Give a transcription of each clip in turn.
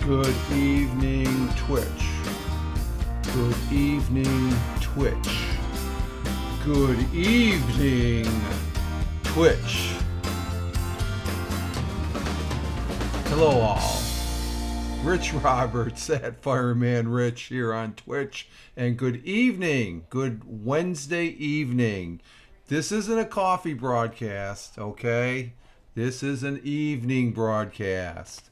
Good evening, Twitch. Good evening, Twitch. Good evening, Twitch. Hello, all. Rich Roberts at Fireman Rich here on Twitch. And good evening. Good Wednesday evening. This isn't a coffee broadcast, okay? This is an evening broadcast.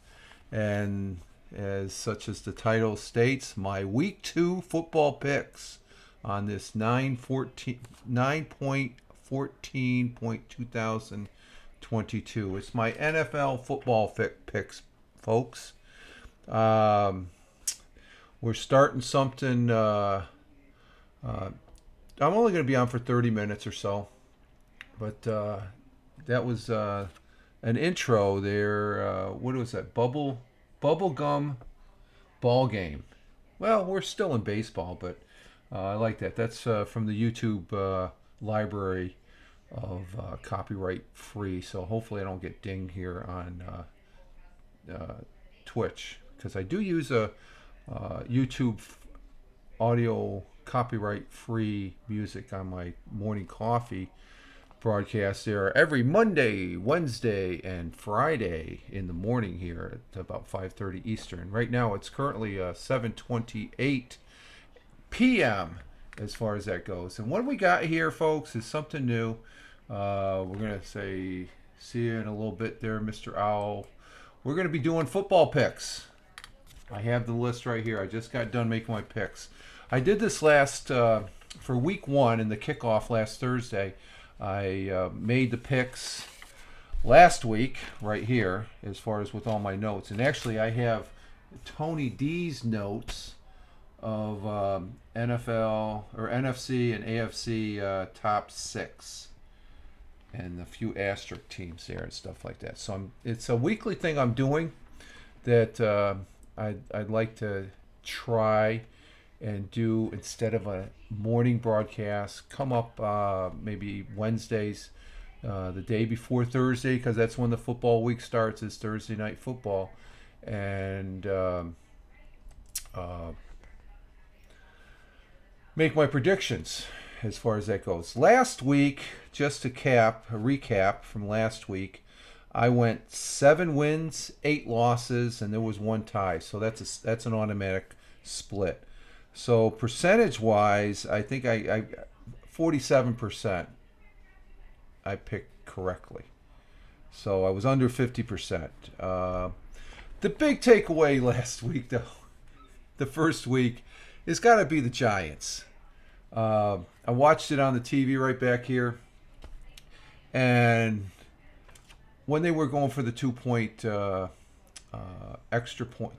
And as such as the title states, my week 2 football picks on this 9.14.2022. It's my NFL football picks, folks. We're starting something. I'm only going to be on for 30 minutes or so, but that was an intro there. What was that? Bubblegum ball game. Well, we're still in baseball, but I like that. That's from the YouTube library of copyright free. So hopefully I don't get dinged here on Twitch, because I do use a YouTube audio copyright free music on my morning coffee broadcast there every Monday, Wednesday, and Friday in the morning here at about 5:30 Eastern. Right now it's currently 7:28 p.m. as far as that goes. And what we got here, folks, is something new. We're going to say see you in a little bit there, Mr. Owl. We're going to be doing football picks. I have the list right here. I just got done making my picks. I did this last for week 1 in the kickoff last Thursday. I made the picks last week right here as far as with all my notes. And actually I have Tony D's notes of NFL or NFC and AFC top 6 and a few asterisk teams there and stuff like that. So it's a weekly thing I'm doing that I'd like to try and do instead of a morning broadcast. Come up maybe Wednesdays, the day before Thursday, because that's when the football week starts, is Thursday night football. And make my predictions as far as that goes. Last week, just to recap from last week, I went 7 wins, 8 losses, and there was 1 tie. So that's an automatic split. So percentage-wise, I think I 47% I picked correctly. So I was under 50%. The big takeaway last week, though, the first week, has got to be the Giants. I watched it on the TV right back here, and when they were going for the 2-point extra point,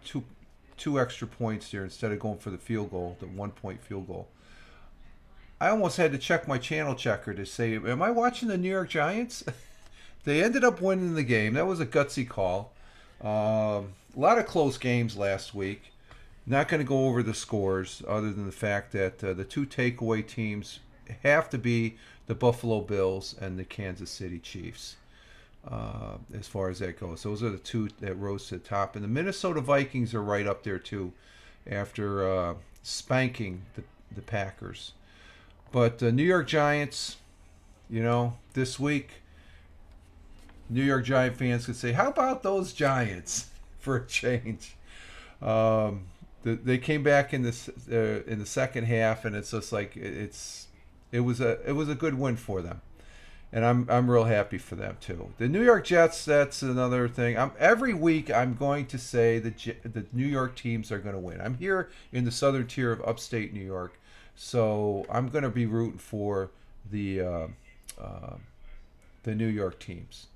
two extra points there instead of going for the field goal, the 1-point field goal, I almost had to check my channel checker to say, am I watching the New York Giants? They ended up winning the game. That was a gutsy call. A lot of close games last week. Not going to go over the scores other than the fact that the 2 takeaway teams have to be the Buffalo Bills and the Kansas City Chiefs. As far as that goes, those are the 2 that rose to the top, and the Minnesota Vikings are right up there too, after spanking the Packers. But the New York Giants, this week, New York Giant fans could say, "How about those Giants for a change?" They came back in the second half, and it's just like it was a good win for them. And I'm real happy for them too. The New York Jets, that's another thing. Every week I'm going to say the New York teams are going to win. I'm here in the southern tier of upstate New York, so I'm going to be rooting for the New York teams,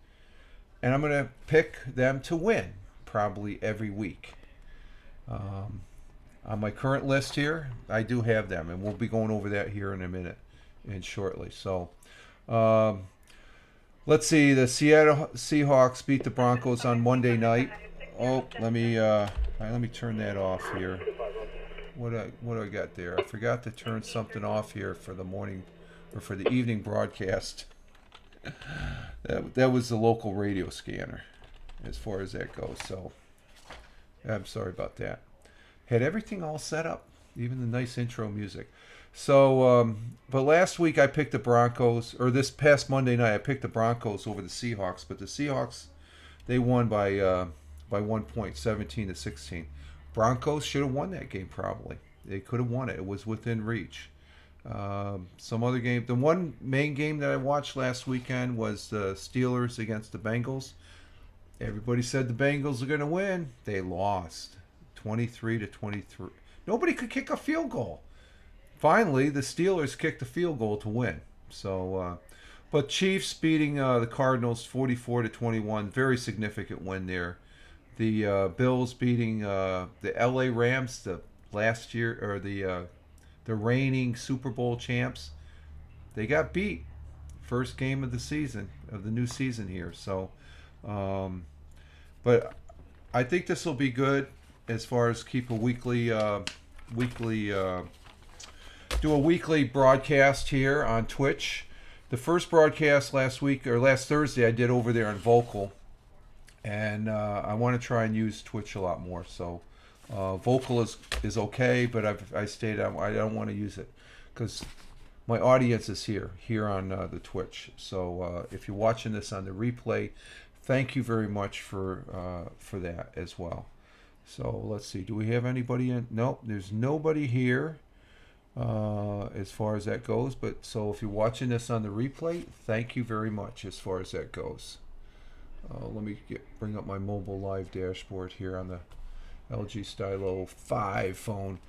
and I'm going to pick them to win probably every week. On my current list here, I do have them, and we'll be going over that here in a minute and shortly. So. Let's see. The Seattle Seahawks beat the Broncos on Monday night. Oh, let me turn that off here. What do I got there? I forgot to turn something off here for the morning or for the evening broadcast. That was the local radio scanner, as far as that goes. So I'm sorry about that. Had everything all set up, even the nice intro music. So, but last week I picked the Broncos, or this past Monday night I picked the Broncos over the Seahawks. But the Seahawks, they won by 1 point, 17-16. Broncos should have won that game probably. They could have won it. It was within reach. Some other game. The one main game that I watched last weekend was the Steelers against the Bengals. Everybody said the Bengals are going to win. They lost 23-23. Nobody could kick a field goal. Finally, the Steelers kicked a field goal to win. So, but Chiefs beating the Cardinals 44-21. Very significant win there. The Bills beating the LA Rams, the last year, or the reigning Super Bowl champs. They got beat. First game of the season, of the new season here. So, but I think this will be good as far as keep a weekly do a weekly broadcast here on Twitch. The first broadcast last week or last Thursday I did over there on Vocal, and I want to try and use Twitch a lot more. So Vocal is okay, but I stated I don't want to use it because my audience is here on the Twitch. So if you're watching this on the replay, thank you very much for that as well. So let's see. Do we have anybody in? Nope, there's nobody here as far as that goes. But so if you're watching this on the replay, thank you very much as far as that goes. Let me bring up my mobile live dashboard here on the LG Stylo 5 phone.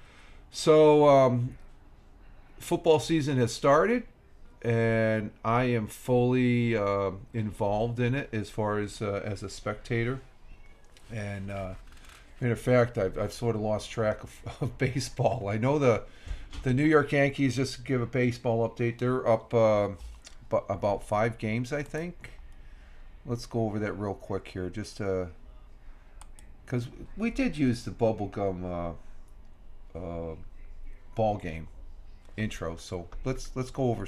So football season has started, and I am fully involved in it as far as a spectator. And matter of fact, I've sort of lost track of baseball. I know the New York Yankees, just to give a baseball update, they're up about 5 games, I think. Let's go over that real quick here, just because we did use the bubblegum ball game intro. So let's go over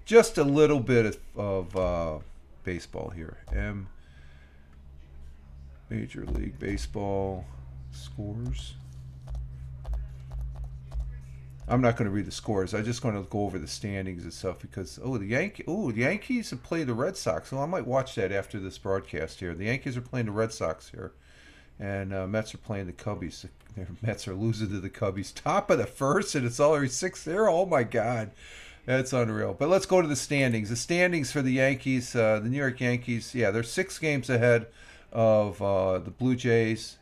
just a little bit of baseball here. Major League Baseball scores. I'm not going to read the scores. I'm just going to go over the standings and stuff because the Yankees have played the Red Sox. So I might watch that after this broadcast here. The Yankees are playing the Red Sox here, and Mets are playing the Cubbies. The Mets are losing to the Cubbies. Top of the first, and it's already 6-0. Oh my God, that's unreal. But let's go to the standings. The standings for the Yankees, the New York Yankees. Yeah, they're 6 games ahead of the Blue Jays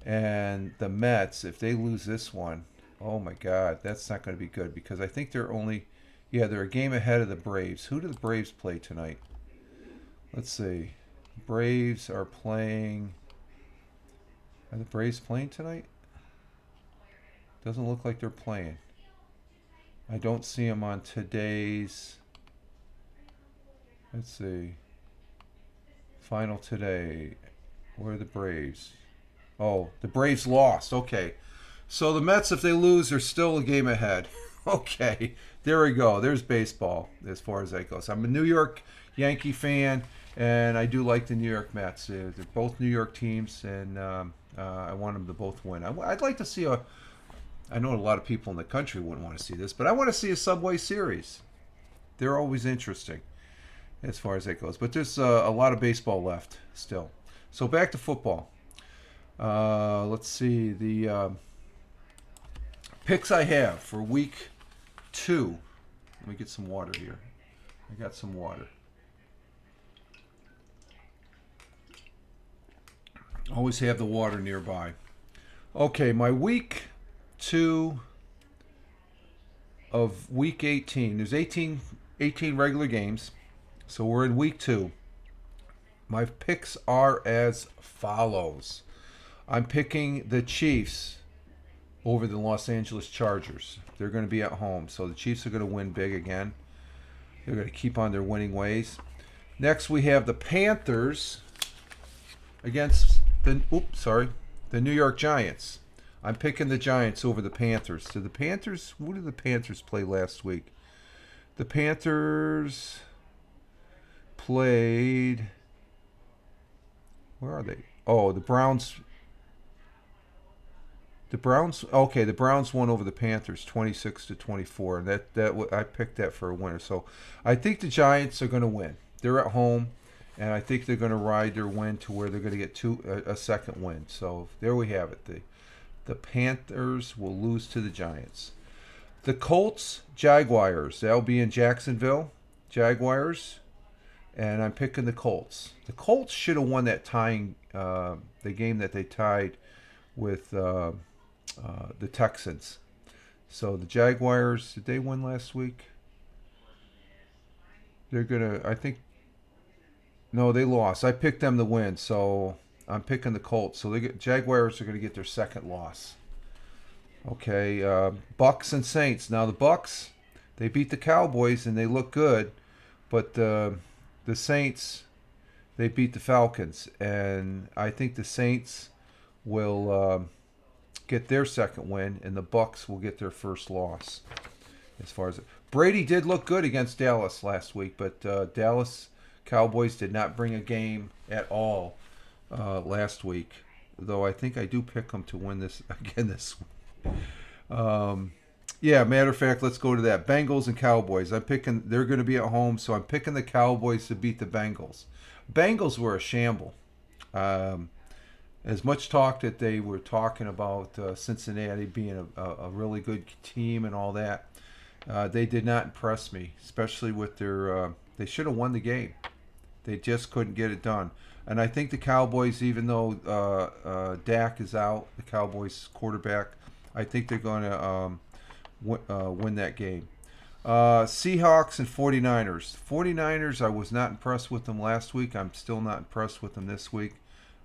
and the Mets. If they lose this one, oh my God, that's not going to be good because I think they're a game ahead of the Braves. Who do the Braves play tonight? Let's see. Braves are playing. Are the Braves playing tonight? Doesn't look like they're playing. I don't see them on today's. Let's see. Final today. Where are the Braves? Oh, the Braves lost. Okay. So the Mets, if they lose, are still a game ahead. Okay. There we go. There's baseball as far as that goes. I'm a New York Yankee fan, and I do like the New York Mets. They're both New York teams, and I want them to both win. I'd like to see I know a lot of people in the country wouldn't want to see this, but I want to see a Subway Series. They're always interesting as far as that goes. But there's a lot of baseball left still. So back to football. Let's see. The picks I have for week 2. Let me get some water here. I got some water. Always have the water nearby. Okay, my week 2 of week 18. There's 18 regular games. So we're in week 2. My picks are as follows. I'm picking the Chiefs over the Los Angeles Chargers. They're going to be at home, so the Chiefs are going to win big again. They're going to keep on their winning ways. Next, we have the Panthers against the New York Giants. I'm picking the Giants over the Panthers. Who did the Panthers play last week? The Panthers played. Where are they? Oh, the Browns. The Browns. Okay, the Browns won over the Panthers 26-24, and I picked that for a winner. So I think the Giants are going to win. They're at home, and I think they're going to ride their win to where they're going to get a second win. So there we have it. The Panthers will lose to the Giants. The Colts, Jaguars. They'll be in Jacksonville. Jaguars, and I'm picking the Colts. The Colts should have won that the game that they tied with the Texans. So the Jaguars, did they win last week? They're gonna. I think. No, they lost. I picked them to win, so I'm picking the Colts. So Jaguars are going to get their second loss. Okay, Bucks and Saints. Now the Bucks, they beat the Cowboys and they look good, but the Saints, they beat the Falcons, and I think the Saints will get their second win, and the Bucks will get their first loss. As far as Brady did look good against Dallas last week, but Dallas Cowboys did not bring a game at all last week. Though I think I do pick them to win this again this week. Yeah, matter of fact, let's go to that. Bengals and Cowboys. I'm picking. They're going to be at home, so I'm picking the Cowboys to beat the Bengals. Bengals were a shamble. As much talk that they were talking about Cincinnati being a really good team and all that, they did not impress me, especially with their. They should have won the game. They just couldn't get it done. And I think the Cowboys, even though Dak is out, the Cowboys quarterback, I think they're going to win that game. Seahawks and 49ers. 49ers, I was not impressed with them last week. I'm still not impressed with them this week.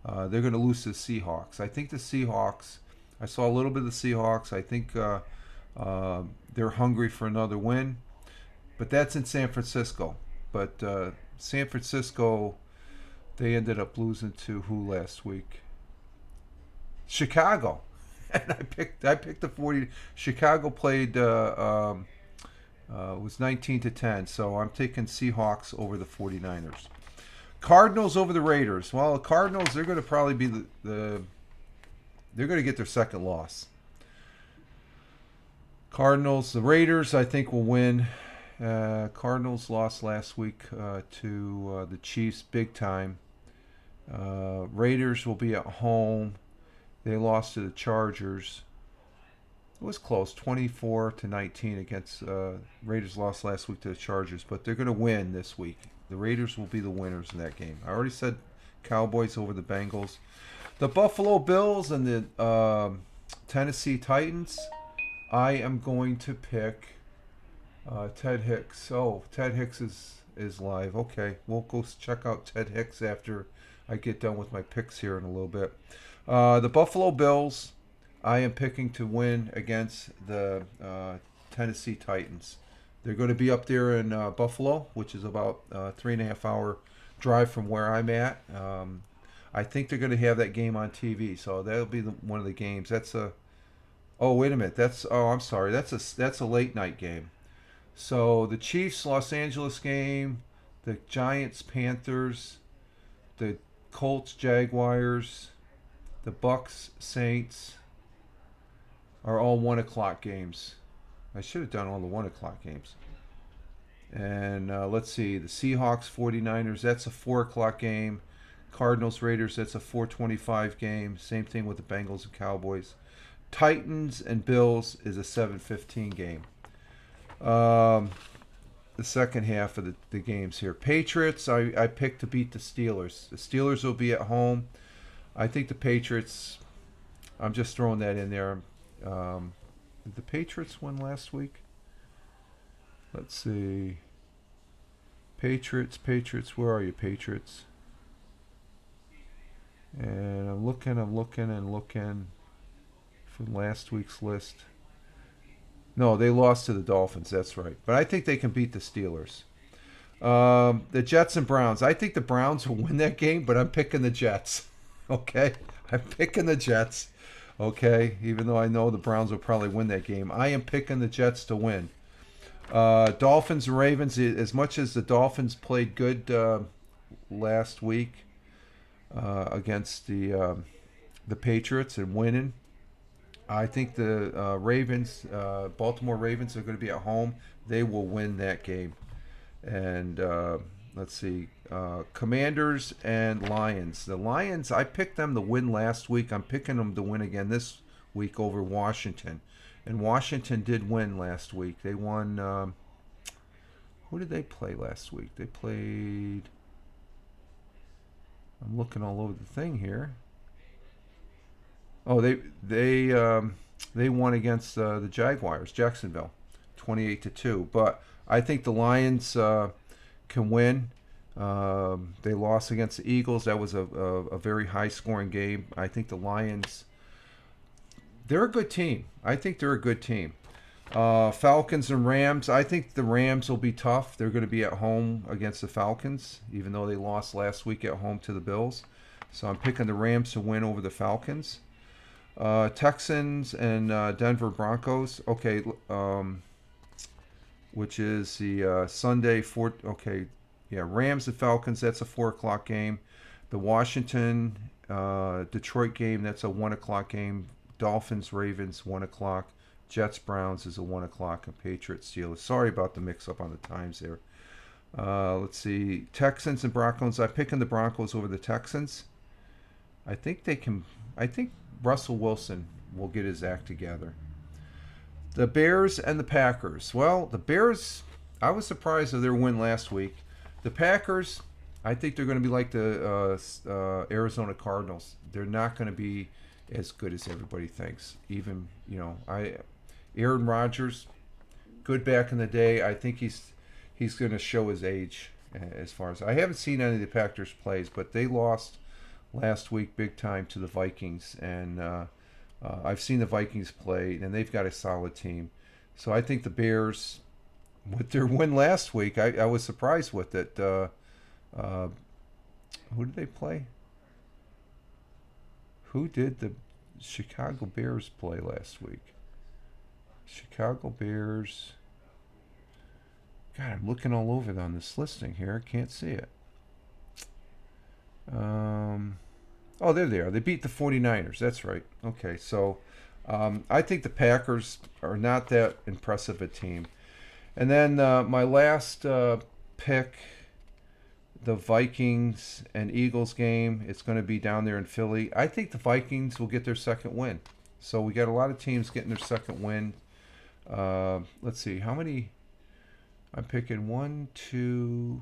They're going to lose to the Seahawks. I think the Seahawks, I saw a little bit of the Seahawks. I think they're hungry for another win. But that's in San Francisco. But San Francisco, they ended up losing to who last week? Chicago. And I picked the 40. Chicago played was 19-10, so I'm taking Seahawks over the 49ers. Cardinals over the Raiders. Well, the Cardinals, they're going to probably be they're going to get their second loss. Cardinals, the Raiders, I think will win. Cardinals lost last week to the Chiefs big time. Raiders will be at home. They lost to the Chargers. It was close, 24-19 against Raiders lost last week to the Chargers, but they're going to win this week. The Raiders will be the winners in that game. I already said Cowboys over the Bengals. The Buffalo Bills and the Tennessee Titans. I am going to pick Ted Hicks. Oh, Ted Hicks is live. Okay, we'll go check out Ted Hicks after I get done with my picks here in a little bit. The Buffalo Bills, I am picking to win against the Tennessee Titans. They're going to be up there in Buffalo, which is about a 3.5 hour drive from where I'm at. I think they're going to have that game on TV, so that'll be one of the games. Oh, wait a minute. I'm sorry. That's a late night game. So the Chiefs Los Angeles game, the Giants Panthers, the Colts Jaguars, the Bucks Saints are all 1 o'clock games. I should have done all the 1 o'clock games. And let's see, the Seahawks 49ers, that's a 4 o'clock game. Cardinals Raiders, that's a 4:25 game. Same thing with the Bengals and Cowboys. Titans and Bills is a 7:15 game. The second half of the games here. Patriots, I picked to beat the Steelers. The Steelers will be at home. I think the Patriots, I'm just throwing that in there. Did the Patriots win last week? Let's see. Patriots, where are you, Patriots? And I'm looking from last week's list. No, they lost to the Dolphins, that's right. But I think they can beat the Steelers. The Jets and Browns. I think the Browns will win that game, but I'm picking the Jets. Okay? I'm picking the Jets. Okay? Even though I know the Browns will probably win that game. I am picking the Jets to win. Dolphins and Ravens. As much as the Dolphins played good last week against the Patriots and winning, I think the Ravens, Baltimore Ravens, are going to be at home. They will win that game. And let's see, Commanders and Lions. The Lions, I picked them to win last week. I'm picking them to win again this week over Washington. And Washington did win last week. They won. Who did they play last week? They played. I'm looking all over the thing here. Oh, they won against the Jaguars, Jacksonville, 28-2. But I think the Lions can win. They lost against the Eagles. That was a very high scoring game. I think the Lions, they're a good team. I think they're a good team. Falcons and Rams. I think the Rams will be tough. They're going to be at home against the Falcons, even though they lost last week at home to the Bills. So I'm picking the Rams to win over the Falcons. Texans and Denver Broncos. Okay, which is the Sunday four. Okay, yeah, Rams and Falcons. That's a 4 o'clock game. The Washington Detroit game. That's a 1 o'clock game. Dolphins Ravens 1 o'clock. Jets Browns is a 1 o'clock, and Patriots Steelers. Sorry about the mix up on the times there. Let's see, Texans and Broncos. I'm picking the Broncos over the Texans. I think they can. I think Russell Wilson will get his act together. The Bears and the Packers. Well, the Bears, I was surprised of their win last week. The Packers, I think they're going to be like the Arizona Cardinals. They're not going to be as good as everybody thinks. Even, Aaron Rodgers, good back in the day. I think he's going to show his age as far as I haven't seen any of the Packers plays, but they lost last week big time to the Vikings, and I've seen the Vikings play, and they've got a solid team. So I think the Bears, with their win last week, I was surprised with it. Who did they play? Who did the Chicago Bears play last week? Chicago Bears. God, I'm looking all over on this listing here. I can't see it. Oh, there they are. They beat the 49ers. That's right. Okay, so I think the Packers are not that impressive a team. And then my last pick, the Vikings and Eagles game. It's going to be down there in Philly. I think the Vikings will get their second win. So we got a lot of teams getting their second win. Let's see. How many? I'm picking 1, 2,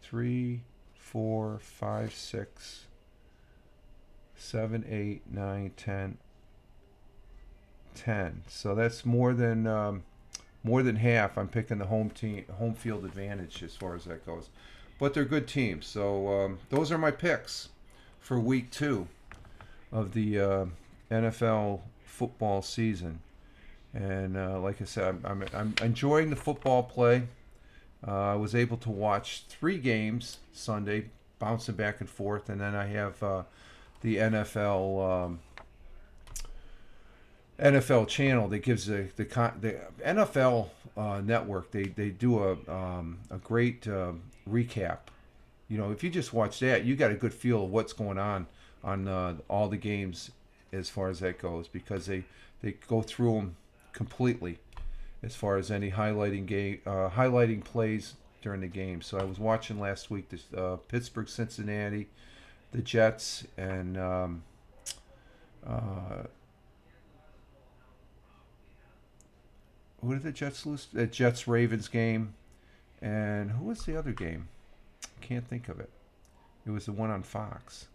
3, 4, 5, 6, 7, 8, 9, 10. 10. So that's more than half. I'm picking the home field advantage as far as that goes. But they're good teams. So those are my picks for week 2 of the NFL football season. And like I said, I'm enjoying the football play. I was able to watch 3 games Sunday, bouncing back and forth, and then I have the NFL channel that gives the NFL network. They do a great recap. If you just watch that, you got a good feel of what's going on all the games as far as that goes, because they go through them completely as far as any highlighting plays during the game. So I was watching last week this Pittsburgh, Cincinnati, the Jets, and who did the Jets lose? The Jets Ravens game, and who was the other game? Can't think of it. It was the one on Fox.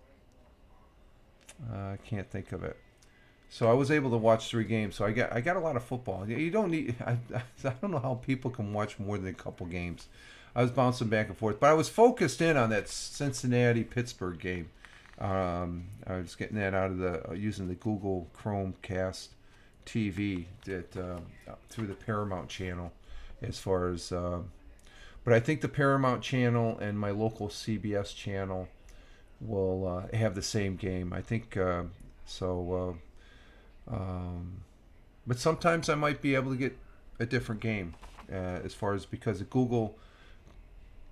I can't think of it. So I was able to watch 3 games. So I got a lot of football. You don't need. I don't know how people can watch more than a couple games. I was bouncing back and forth, but I was focused in on that Cincinnati Pittsburgh game. I was getting that out of using the Google Chromecast TV through the Paramount channel, as far as. But I think the Paramount channel and my local CBS channel will have the same game. I think so. But sometimes I might be able to get a different game, as far as, because the Google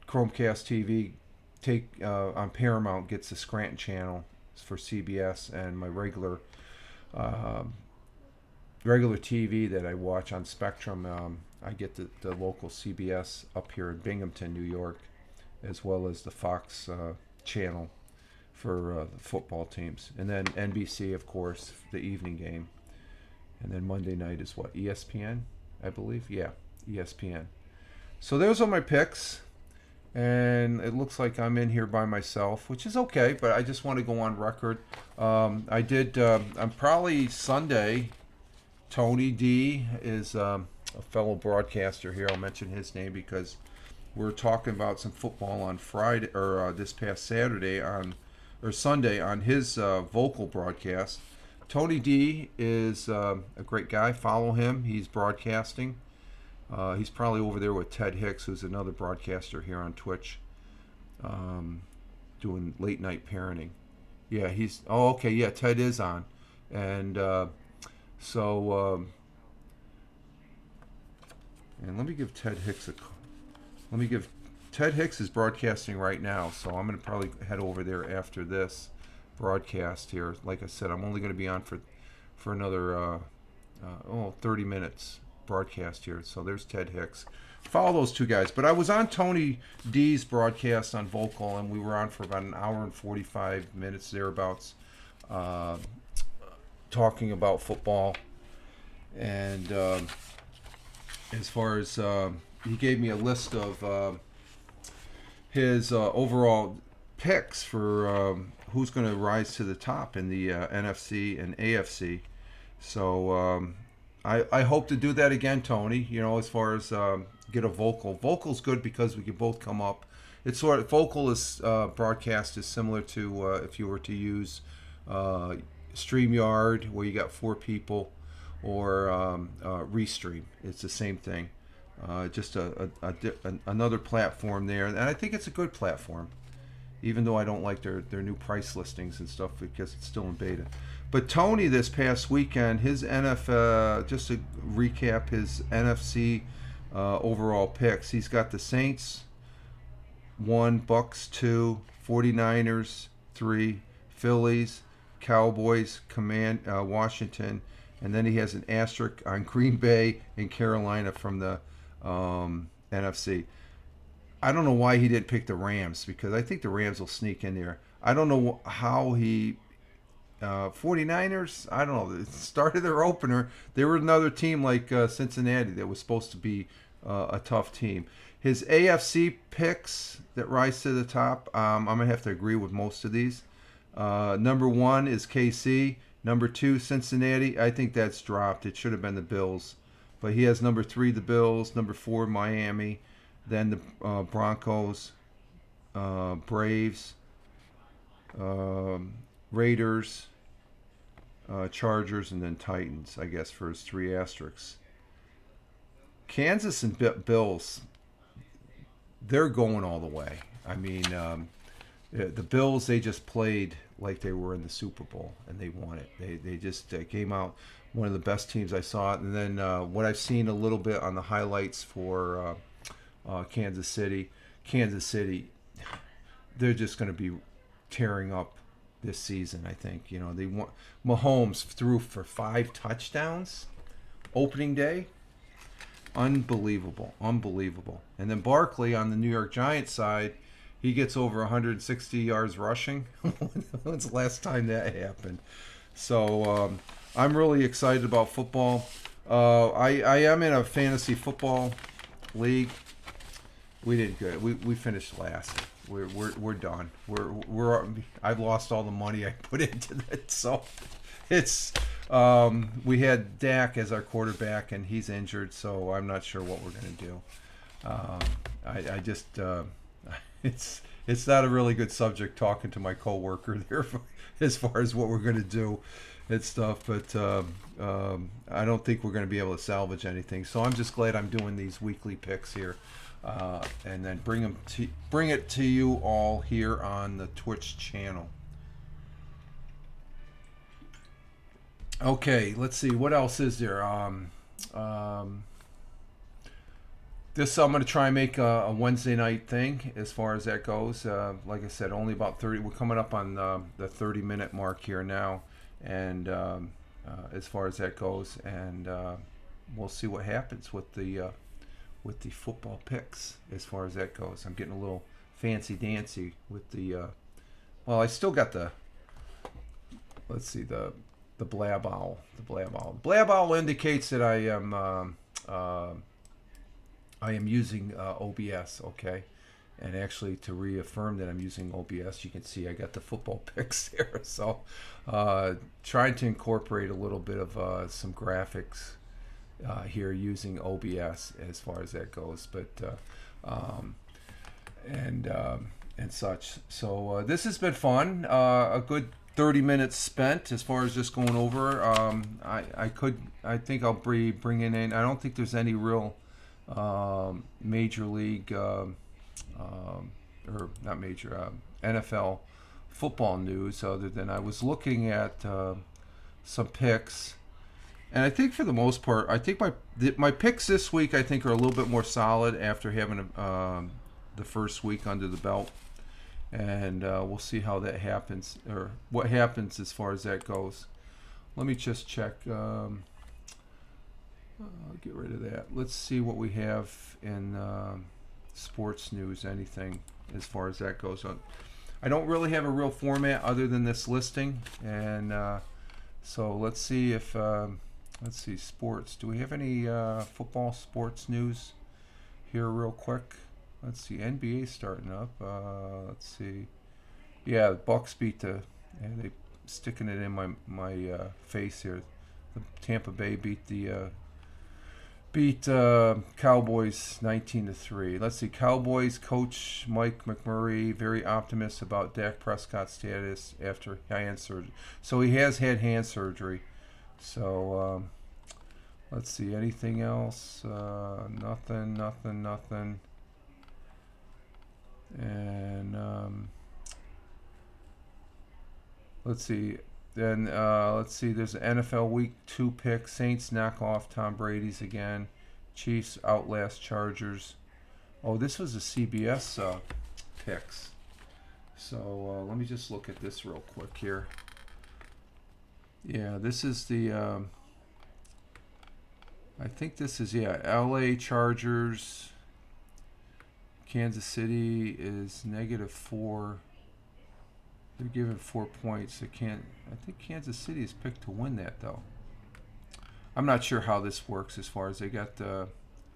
Chromecast TV on Paramount gets the Scranton channel for CBS, and my regular regular TV that I watch on Spectrum. I get the local CBS up here in Binghamton, New York, as well as the Fox channel for the football teams, and then NBC, of course, the evening game, and then Monday night is what, ESPN, I believe. Yeah, ESPN. So those are my picks, and it looks like I'm in here by myself, which is okay. But I just want to go on record. I did. I'm probably Sunday. Tony D is a fellow broadcaster here. I'll mention his name because we're talking about some football on Friday or this past Saturday on or Sunday on his vocal broadcast. Tony D is a great guy. Follow him. He's broadcasting. He's probably over there with Ted Hicks, who's another broadcaster here on Twitch, doing late night parenting. Yeah, he's. Oh, okay. Yeah, Ted is on, and so. And let me give Ted Hicks a. Let me give. Ted Hicks is broadcasting right now, so I'm going to probably head over there after this broadcast here. Like I said, I'm only going to be on for another 30 minutes broadcast here. So there's Ted Hicks. Follow those two guys. But I was on Tony D's broadcast on Vocal, and we were on for about an hour and 45 minutes thereabouts, talking about football. And as far as he gave me a list of his overall picks for who's going to rise to the top in the NFC and AFC. So I hope to do that again, Tony. You know, as far as get a vocal. Vocal's good because we can both come up. It's sort of vocal is broadcast is similar to if you were to use StreamYard, where you got 4 people, or Restream. It's the same thing. Just another platform there, and I think it's a good platform, even though I don't like their new price listings and stuff because it's still in beta. But Tony, this past weekend, his NFL, just to recap his NFC overall picks, he's got the Saints 1, Bucks 2, 49ers 3, Phillies, Cowboys, Washington, and then he has an asterisk on Green Bay and Carolina from the NFC. I don't know why he didn't pick the Rams, because I think the Rams will sneak in there. I don't know how he 49ers, I don't know. It started their opener. They were another team like Cincinnati that was supposed to be a tough team. His AFC picks that rise to the top, I'm going to have to agree with most of these. Number 1 is KC. Number 2, Cincinnati. I think that's dropped. It should have been the Bills. But he has number 3, the Bills. Number 4, Miami. Then the Broncos, Braves, Raiders, Chargers, and then Titans, I guess, for his 3 asterisks. Kansas and Bills, they're going all the way. I mean, the Bills, they just played like they were in the Super Bowl, and they won it. They just came out one of the best teams I saw. And then what I've seen a little bit on the highlights for Kansas City, they're just going to be tearing up this season, I think. You know, they want Mahomes threw for 5 touchdowns opening day. Unbelievable. And then Barkley on the New York Giants side, he gets over 160 yards rushing. When's the last time that happened? So I'm really excited about football. I am in a fantasy football league. We did good. We finished last. We're done. I've lost all the money I put into it. So it's we had Dak as our quarterback, and he's injured, so I'm not sure what we're going to do. I just it's not a really good subject talking to my coworker there as far as what we're going to do and stuff, but I don't think we're going to be able to salvage anything. So I'm just glad I'm doing these weekly picks here, and then bring it to you all here on the Twitch channel. Okay, let's see. What else is there? This I'm going to try and make a Wednesday night thing as far as that goes. Like I said, only about 30. We're coming up on the 30-minute mark here now. And as far as that goes, and we'll see what happens with the football picks as far as that goes. I'm getting a little fancy dancy with the. Well, I still got the. Let's see the blab owl. The blab owl. Blab owl indicates that I am using OBS. Okay. And actually, to reaffirm that I'm using OBS, you can see I got the football picks there. So, trying to incorporate a little bit of some graphics here using OBS as far as that goes, but and such. So this has been fun. A good 30 minutes spent as far as just going over. I think I'll be bringing in. I don't think there's any real major league. Or not major, NFL football news, other than I was looking at some picks, and I think for the most part, I think my picks this week I think are a little bit more solid after having the first week under the belt, and we'll see how that happens or what happens as far as that goes. Let me just check. I'll get rid of that. Let's see what we have in sports news, anything as far as that goes on. I don't really have a real format other than this listing, and so let's see if let's see sports. Do we have any football sports news here real quick? Let's see, NBA starting up. Let's see. Yeah, the Bucks beat they sticking it in my face here. The Tampa Bay beat Cowboys 19-3. Let's see. Cowboys coach Mike McMurray very optimistic about Dak Prescott's status after hand surgery. So he has had hand surgery. So let's see. Anything else? Nothing. And let's see. Then let's see. There's an NFL Week 2 pick. Saints knock off Tom Brady's again. Chiefs outlast Chargers. Oh, this was a CBS picks. So let me just look at this real quick here. Yeah, this is the. I think this is LA Chargers. Kansas City is -4. They're given 4 points. I think Kansas City is picked to win that, though. I'm not sure how this works as far as they got the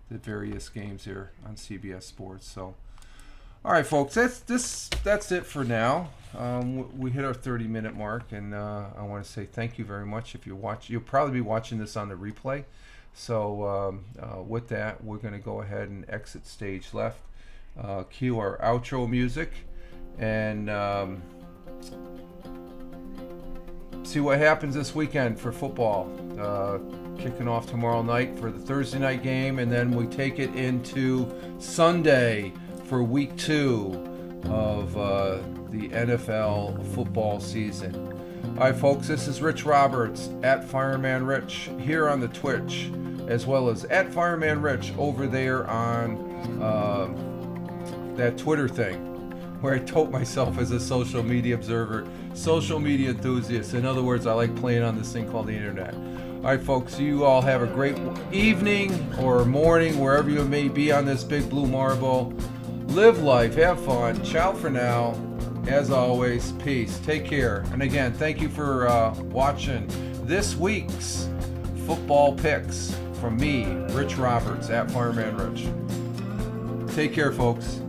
various games here on CBS Sports. So, all right, folks, that's it for now. We hit our 30-minute mark, and I want to say thank you very much. If you watch, you'll probably be watching this on the replay. So, with that, we're going to go ahead and exit stage left, cue our outro music, and see what happens this weekend for football. Kicking off tomorrow night for the Thursday night game, and then we take it into Sunday for week 2 of the NFL football season. All right, folks, this is Rich Roberts at Fireman Rich here on the Twitch, as well as at Fireman Rich over there on that Twitter thing, where I tote myself as a social media observer, social media enthusiast. In other words, I like playing on this thing called the internet. All right, folks, you all have a great evening or morning, wherever you may be on this big blue marble. Live life, have fun. Ciao for now. As always, peace. Take care. And again, thank you for watching this week's football picks from me, Rich Roberts, at Fireman Rich. Take care, folks.